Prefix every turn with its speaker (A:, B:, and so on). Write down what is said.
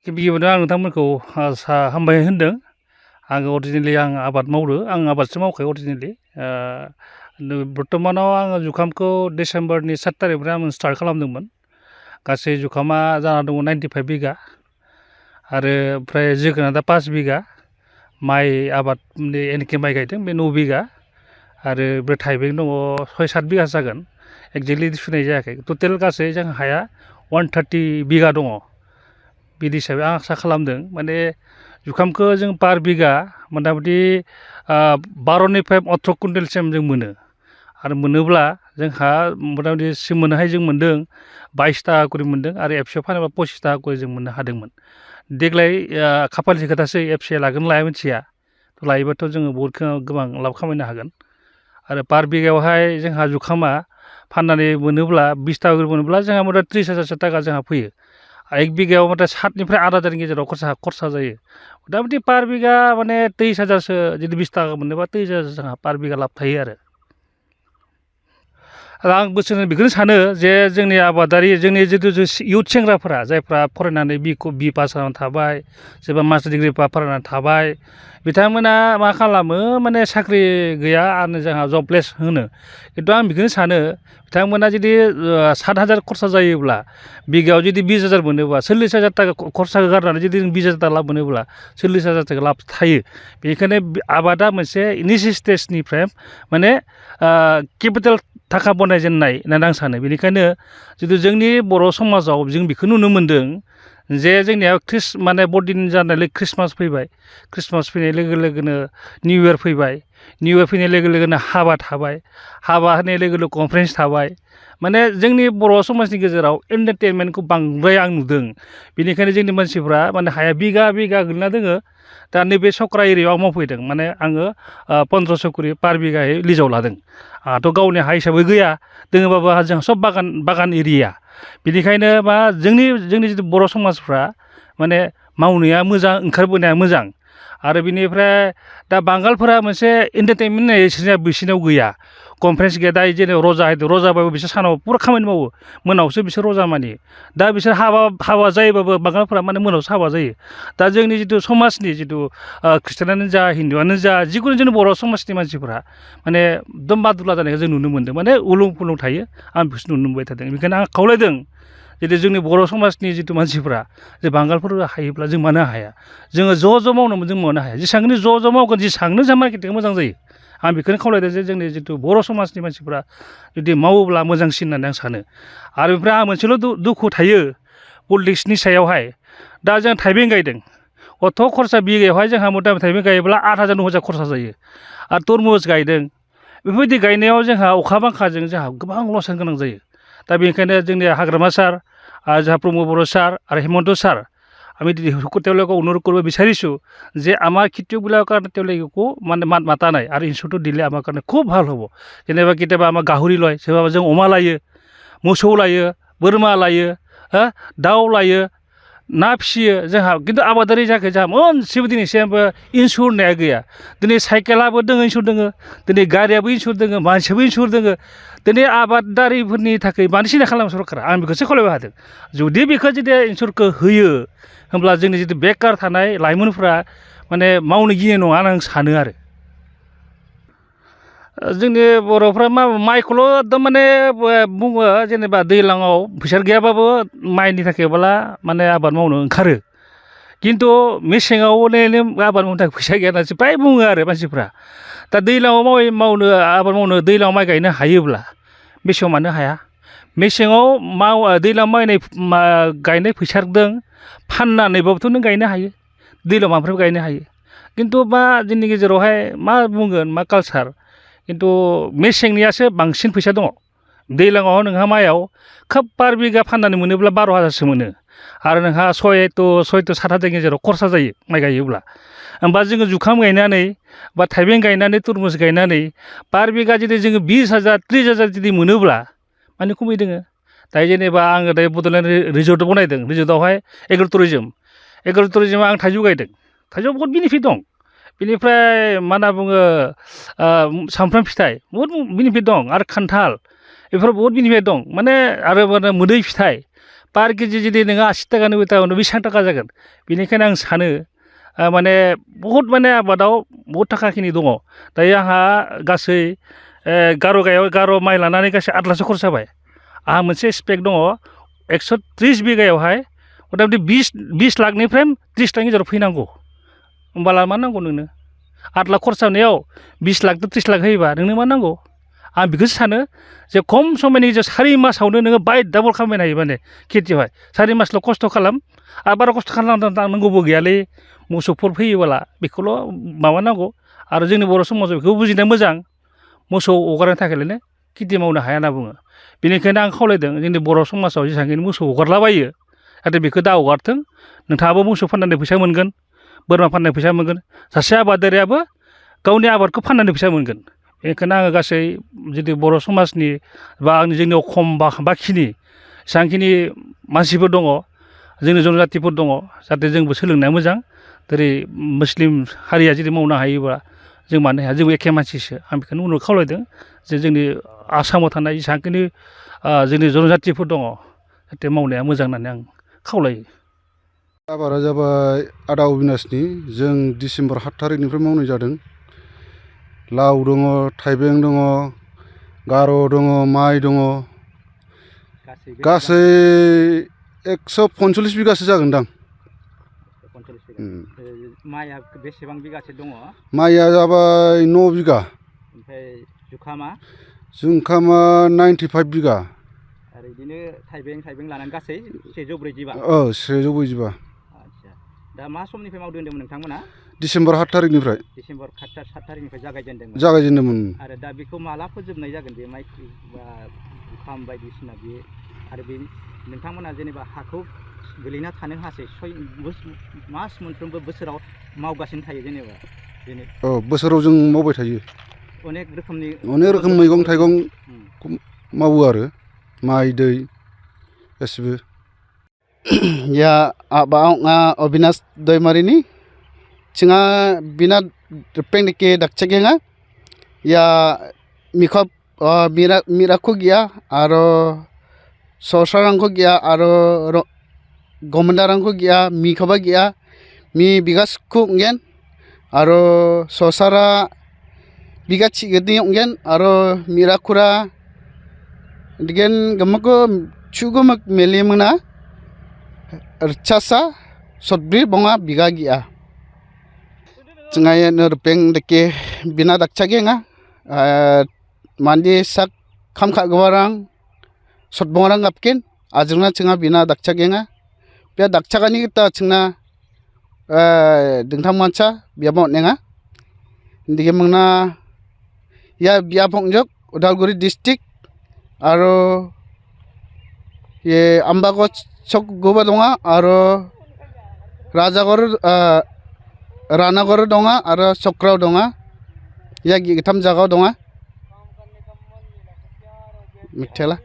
A: गिबियावनो आं नोंथांमोनखौ हामबाय होनदों। आङो अरिजिनेलि आबाद मावो। आं आबादसो मावखायो अरिजिनेलि। बर्तमानाव आङो जुखामखौ डिसेम्बरनि 7 तारिखनिफ्राय आं स्टार्ट खालामदोंमोन। गासै जुखामा जाना दङ 95 बिगा आरो ओमफ्राय जोगोनारा 5 बिगा, माइ आबादनि एनके माइ गायदों बे 9 बिगा आरो बे थाइबें दङ 6-7 बिगासो जागोन। एक्जेक्टलि सुनाय जायाखै। टटेल गासै जों हाया 130 बिगा दङ। बिदि हिसाबै आं आसा खालामदों माने जुखामखौ जों पार बिगा मथा-मथि 12निफ्राय 18 कुइन्टेलसिम जों मोनो आरो मोनोब्ला जोंहा मथा-मथि मोनोहाय जों मोन्दों 22 थाखा करि मोन्दों आरो एफसिआव फानोबा 25 थाखा करि जों मोननो हादोंमोन। देग्लाय खाफालनि खोथासै एफसिआ लागोन लाया मिथिया। लायोबाथ' जोङो बहुद गोबां लाब खामायनो हागोन आरो पार बिगायावहाय जोंहा जुखामा फाननानै मोनोब्ला 20 थाखा करि मोनोब्ला जोंहा मथा 30,000 थाखा जोंहा फैयो। 1 बिगायाव मथा 7निफ्राय 8,000नि गेजेराव खरसा जायो। मथा-मथि पार बिगा माने 23,000सो जुदि 20 थाखा मोनोबा 23,000 जोंहा पार बिगा लाब थायो आरो आं बोसोरै बेखौनो सानो जे जोंनि आबादारि जोंनि जिथु इयुथ सेंग्राफोरा जायफ्रा फरायनानै बि पास जानानै थाबाय, सोरबा मास्टार डिग्रि फरायनानै थाबाय, बिथांमोना मा खालामो माने साख्रि गैया आरो जोंहा जबलेस होनो। खिन्थु आं बेखौनो सानो बिथांमोना जुदि 7,000 खरसा जायोब्ला बिगायाव जुदि 20,000 मोनोबा 40,000 थाखा खरसा गारनानै जुदि 20,000 थाखा लाब मोनोब्ला 40,000 थाखा लाब थायो। बेनिखायनो आबादा मोनसे इनिसियेल स्टेजनिफ्राय माने केपिटेल थाखा बनायजेननाय होननानै आं सानो। बेनिखायनो जिथु जोंनि बर' समाजाव जों बेखौ नुनो मोन्दों जे जोंनिया माने बरदिन जानाय ख्रिस्टमास फैबाय। ख्रिस्टमास फैनाय लोगो लोगोनो निउ इयार फैबाय। निउ इयार फैनाय लोगो लोगोनो हाबा थाबाय। हाबा होनाय लोगो लोगो कनफारेन्स थाबाय। माने जोंनि बर' समाजनि गेजेराव एन्टारटेनमेन्टखौ बांद्राय आं नुदों। बेनिखायनो जोंनि मानसिफ्रा माने हाया बिगा बिगा गोलैना दोङो। दा नैबे सक्रा एरियायाव आं मावफैदों माने आङो 1500 करि पार बिगायै लिजाव लादों। आंहाथ' गावनि हा हिसाबै गैया, दोङोबाबो जोंहा सब बागान एरिया। बेनिखायनो मा जोंनि जिथु बर' समाजफ्रा माने मावनाया मोजां, ओंखारबोनाया मोजां आरो बिनिफ्राय दा बांगालफोरा मोनसे एन्टारटेनमेन्ट होननाय बिसोरनाव गैया। कनफारेन्स गैया। दा जेनेबा रजा होदों, रजाबाबो बिसोर सानाव पुरा खामानि मावो, मोनायावसो बिसोर रजा मानियो। दा बिसोर हाबा जायोबाबो बांगालफोरा माने मोनायावसो हाबा जायो। दा जोंनि जिथु समाजनि जिथु ख्रिस्टियानानो जा हिन्दुआनो जा जिखुनु जोंनि बर' समाजनि मानसिफोरा माने एकदम बादुला जानायखौ जों नुनो मोन्दों। माने उलुं फुलुं थायो। आं बेखौसो नुनो मोनबाय थादों। बेनिखायनो आं खावलायदों जितु जोंनि बर' समाजनि जिथु मानसिफ्रा जे बांगालफोर हायोब्ला जों मानो हाया? जोङो ज' मावनो जों मानो हाया? जेसेबांनो ज' मावगोन जेसेबांनो जों मार्केटिंआ मोजां जायो। आं बेखौनो खावलायदों जे जोंनि जिथु बर' समाजनि मानसिफ्रा जुदि मावोब्ला मोजांसिन होननानै आं सानो। आरो ओमफ्राय आंहा मोनसेल' दुखु थायो पलिटिक्सनि सायावहाय। दा जों थाइबें गायदों। अथ' खरसा बिगायावहाय जोंहा मथा-मथि थाइबें गायोब्ला 8,000 9,000 खरसा जायो आरो तरमुज गायदों। बेफोरबायदि गायनायाव जोंहा अखा बांखाजों जोंहा गोबां लस जानो गोनां जायो। दा बेनिखायनो जोंनि हाग्रामा सार आरो जोंहा प्रमद बर' सार आरो हेमन्त सार আমি তেওঁলোকক অনুৰোধ কৰিব বিচাৰিছোঁ যে আমাৰ খেতিয়কবিলাকৰ কাৰণে তেওঁলোকে একো মানে মাত মাতা নাই আৰু ইনচুৰেঞ্চটো দিলে আমাৰ কাৰণে খুব ভাল হ'ব। যেনেবা কেতিয়াবা আমাৰ গাহৰি লয়, सोरबाबा जों अमा लायो, मोसौ लायो, बोरमा लायो, दाउ लायो, ना फिसियो जोंहा। खिन्थु आबादारि जायाखै जोंहा मोनसेबो दिनैसिमबो इन्सुर होननाया गैया। दिनै साइकेलाबो दोङो इन्सुर दोङो, दिनै गारियाबो इन्सुर दोङो, मानसियाबो इन्सुर दोङो। दिनै आबादारिफोरनि थाखाय मानो सिन्था खालामो सरकारा? आं बेखौसो खावलायबाय थादों। जुदि बेखौ जुदि इन्सुरखौ होयो होमब्ला जोंनि जितु बेकार थानाय लाइमोनफ्रा माने मावनो गिनाय नङा होनना आं सानो आरो। जोंनि बर'फ्रा माइखौल' एकदम माने बुङो जेनेबा दैज्लाङाव फैसा गैयाबाबो माइनि थाखायब्ला माने आबाद मावनो ओंखारो। खिन्थु मेसेङाव आबाद मावनो थाखाय फैसा गैया होननासो फ्राय बुङो आरो मानसिफ्रा। दा दैज्लाङाव आबाद मावनो दैज्लाङाव माइ गायनो हायोब्ला मेसेङाव मानो हाया? मेसेङाव दैज्लाङाव गायनाय फैसाजों फाननानैबाबोथ' नों गायनो हायो। दैज्लाङाव माफ्रायबो गायनो हायो। खिन्थु मा जोंनि गेजेरावहाय मा बुंगोन मा कालसार, खिन्थु मेसेंनियासो बांसिन फैसा दङ। दैज्लाङाव नोंहा माइयाव खोब पार बिगा फाननानै मोनोब्ला 12,000सो मोनो आरो नोंहा 6-7,000 गेजेराव खरसा जायो माइ गायोब्ला। होमबा जोङो जुखाम गायनानै बा थाइबें गायनानै तरमुज गायनानै पार बिगा जुदि जोङो 20,000 30,000 जुदि मोनोब्ला माने खमै दोङो। दायो जेनेबा आङो दायो बड'लेण्ड रिजर्ट बनायदों। रिजर्टआवहाय एग्र' टुरिजोमाव आं थाइजौ गायदों। थाइजौआव बहुद बेनिफिट दं। बेनिफ्राय मा होनना बुङो सामफ्राम फिथाइ बहुद बेनिफिट दं आरो खान्थाल बेफोराव बहुद बेनिफिट दं। माने आरो मोदै फिथाइ पार केजि जुदि नोङो 80 टाका 90 टाका बेसेबां टाका जागोन बेनिखायनो आं सानो माने बहुद माने आबादाव बहुद थाखाखिनि दङ दायो आंहा गासै गार' माइ लानानै गासै 8 लाखसो खरस जाबाय आंहा मोनसे स्पेक दङ 130 बिगायावहाय मथा मथि 20 लाखनिफ्राय 30 लाखनि गेजेराव फैनांगौ होमबाला मा नांगौ नोंनो 8 लाख खरसा जानायाव 20 लाख 30 लाख होयोबा नोंनो मा नांगौ आं बेखौसो सानो जे खम समनि गेजेराव 4 मासावनो नोङो बाय डाबल खामायनो हायो माने खेथियावहाय 4 मासल' खस्थ' खालाम आरो बारा खस्थ' खालामनांगौबो गैयालै मोसौफोर फैयोबोला बेखौल' माबानांगौ आरो जोंनि बर' समाजाव बेखौ बुजिनाया मोजां मोसौ हगारनो थाखायलायनो खेथि मावनो हाया होनना बुङो बेनिखायनो आं खावलायदों जोंनि बर' समाजाव जेसेबांखिनि मोसौ हगारलाबायो नाथाय बेखौ दा हगारथों नोंथाङाबो मोसौ फाननानै फैसा मोनगोन बोरमा फाननानै फैसा मोनगोन सासे आबादारियाबो गावनि आबादखौ फाननानै फैसा मोनगोन बेनिखायनो आङो गासै जुदि बर' समाजनि बा जोंनियाव खम बाखिनि जेसेबांखिनि मानसिफोर दङ जोंनि जनजातिफोर दङ जाहाथे जोंबो सोलोंनाया मोजां जेरै मुस्लिम हारिया जुदि मावनो हायोबा जों मानो हाया जोंबो एखे मानसिसो आं बेखौनो उनाव खावलायदों जे जोंनि आसामाव थानाय जेसेबांखिनि जोंनि जनजातिफोर दङ जाहाथे मावनाया मोजां होननानै आं खावलायो
B: आबादा जाबाय आदा अबिनाशनि जों डिसेम्बर 7 थारिखनिफ्राय मावनाय जादों लाव दङ थाइबें दङ गार' दङ माइ दङ गासै 145 बिगासो जागोनदां
C: माइया बेसेबां बिगासो दङ
B: माइया जाबाय 9 बिगा
C: ओमफ्राय जुखामा
B: 95 बिगा
C: आरो बिदिनो थाइबें लानानै गासै 145
B: 145
C: आदसा दा मा समनिफ्राय मावदों होनदोंमोन नोंथांमोना
B: डिसेम्बर 7 थारिखनिफ्राय
C: डिसेम्बर 7 थारिखनिफ्राय
B: जागायजेनदोंमोन
C: आरो दा बेखौ माला फोजोबनाय जागोन बे माइ बा जुखाम बायदिसिना बे आरो बे नोंथांमोना जेनेबा हाखौ गोलैना थानो हासै मास मोनफ्रोमबो बोसोराव मावगासिनो थायो जेनेबा
B: बोसोराव जों मावबाय थायो
C: अनेक रोखोम
B: मैगं थाइगं मावो आरो माइ दै गासिबो
D: या आबांगा अबिनाश दैमारिनि चिंगा बिना पेंडके दाकचेगेंगा या मिखब मिराखो गया आरो ससारांखो गया आरो गमदारांखो गया मिखबा गया मी बिगासखो गेन आरो ससारा बिगा चिगेदि गेन आरो मिराखुरा दिगेन गमको चुगमक मेलेमना रचासा सदब्रि बंगा बिगा गया चिंगाया नरपें दके बिना दाकचागेंगा मानदि sak खामखा गवारां सदबंगारां गापकेन आजोंना चिंगा बिना दाकचागेंगा बे दाकचागानि गिता चिंना दोंथां मानसा बियाबाव नेङा दिगे मंना या बियाबंजक उदालगुरि डिस्ट्रिक्ट आरो ये आम्बागत चक गोबा दङा आरो राजागर रानागर दङा आरो चक्राव दङा या गिथाम जागाव दङा मिथेला